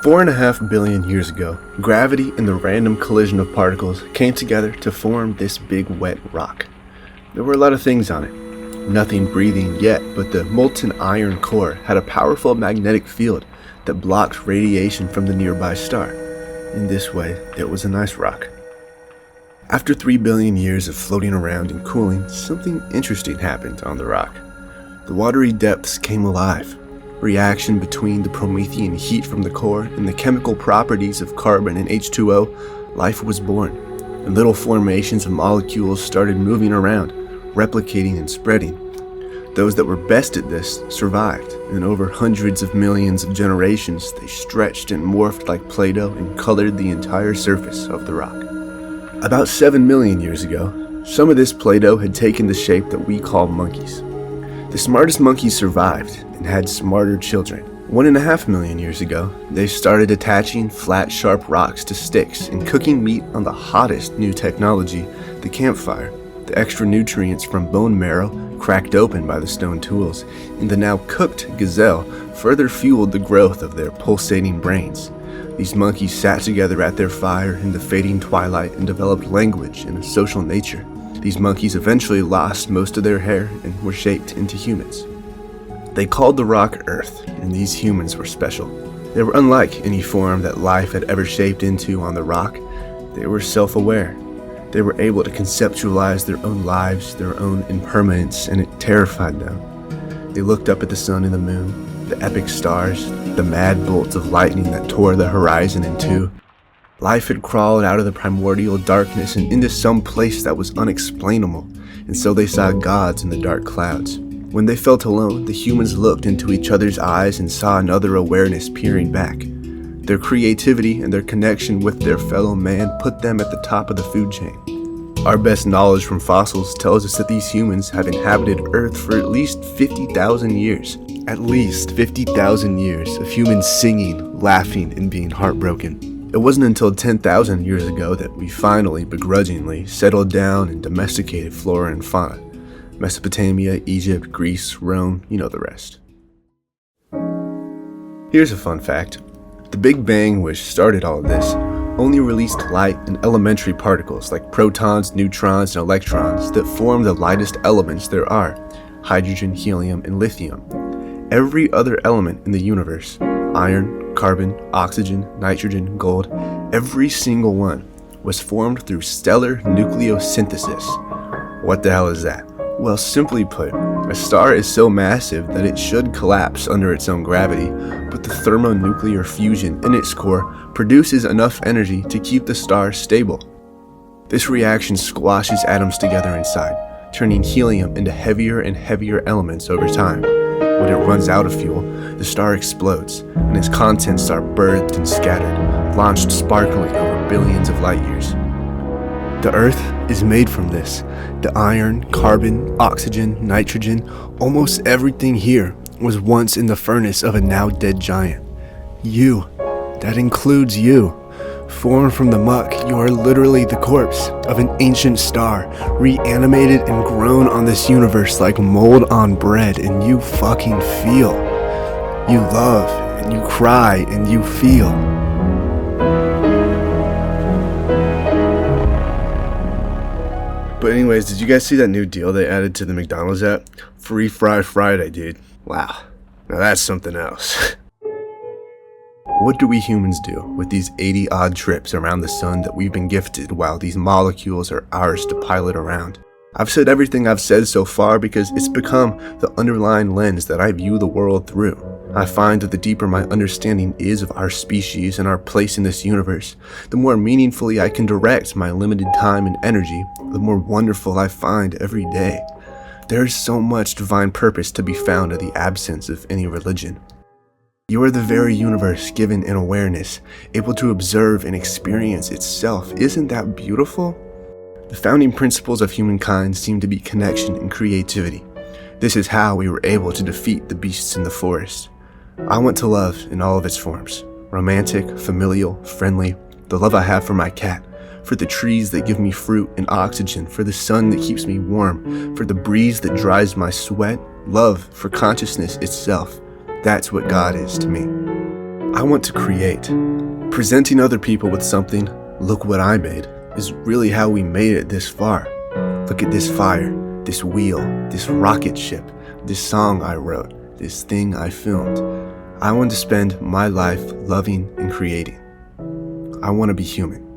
4.5 billion years ago, gravity and the random collision of particles came together to form this big wet rock. There were a lot of things on it. Nothing breathing yet, but the molten iron core had a powerful magnetic field that blocked radiation from the nearby star. In this way, it was a nice rock. After 3 billion years of floating around and cooling, something interesting happened on the rock. The watery depths came alive. Reaction between the Promethean heat from the core and the chemical properties of carbon and H2O, life was born, and little formations of molecules started moving around, replicating and spreading. Those that were best at this survived, and over hundreds of millions of generations, they stretched and morphed like Play-Doh and colored the entire surface of the rock. About 7 million years ago, some of this Play-Doh had taken the shape that we call monkeys. The smartest monkeys survived and had smarter children. 1.5 million years ago, they started attaching flat, sharp rocks to sticks and cooking meat on the hottest new technology, the campfire. The extra nutrients from bone marrow, cracked open by the stone tools, and the now cooked gazelle further fueled the growth of their pulsating brains. These monkeys sat together at their fire in the fading twilight and developed language and a social nature. These monkeys eventually lost most of their hair and were shaped into humans. They called the rock Earth, and these humans were special. They were unlike any form that life had ever shaped into on the rock. They were self-aware. They were able to conceptualize their own lives, their own impermanence, and it terrified them. They looked up at the sun and the moon, the epic stars, the mad bolts of lightning that tore the horizon in two. Life had crawled out of the primordial darkness and into some place that was unexplainable, and so they saw gods in the dark clouds. When they felt alone, the humans looked into each other's eyes and saw another awareness peering back. Their creativity and their connection with their fellow man put them at the top of the food chain. Our best knowledge from fossils tells us that these humans have inhabited Earth for at least 50,000 years. At least 50,000 years of humans singing, laughing, and being heartbroken. It wasn't until 10,000 years ago that we finally, begrudgingly, settled down and domesticated flora and fauna. Mesopotamia, Egypt, Greece, Rome, you know the rest. Here's a fun fact. The Big Bang, which started all of this, only released light and elementary particles like protons, neutrons, and electrons that form the lightest elements there are: hydrogen, helium, and lithium. Every other element in the universe, iron, carbon, oxygen, nitrogen, gold, every single one was formed through stellar nucleosynthesis. What the hell is that? Well, simply put, a star is so massive that it should collapse under its own gravity, but the thermonuclear fusion in its core produces enough energy to keep the star stable. This reaction squashes atoms together inside, turning helium into heavier and heavier elements over time. When it runs out of fuel, the star explodes, and its contents are birthed and scattered, launched sparkling over billions of light years. The Earth is made from this. The iron, carbon, oxygen, nitrogen, almost everything here was once in the furnace of a now dead giant. You, that includes you. Formed from the muck, you are literally the corpse of an ancient star, reanimated and grown on this universe like mold on bread, and you fucking feel. You love, and you cry, and you feel. But anyways, did you guys see that new deal they added to the McDonald's app? Free Fry Friday, dude. Wow. Now that's something else. What do we humans do with these 80-odd trips around the sun that we've been gifted while these molecules are ours to pilot around? I've said everything I've said so far because it's become the underlying lens that I view the world through. I find that the deeper my understanding is of our species and our place in this universe, the more meaningfully I can direct my limited time and energy, the more wonderful I find every day. There is so much divine purpose to be found in the absence of any religion. You are the very universe given an awareness, able to observe and experience itself. Isn't that beautiful? The founding principles of humankind seem to be connection and creativity. This is how we were able to defeat the beasts in the forest. I want to love in all of its forms. Romantic, familial, friendly. The love I have for my cat. For the trees that give me fruit and oxygen. For the sun that keeps me warm. For the breeze that dries my sweat. Love for consciousness itself. That's what God is to me. I want to create. Presenting other people with something, look what I made, is really how we made it this far. Look at this fire, this wheel, this rocket ship, this song I wrote, this thing I filmed. I want to spend my life loving and creating. I want to be human.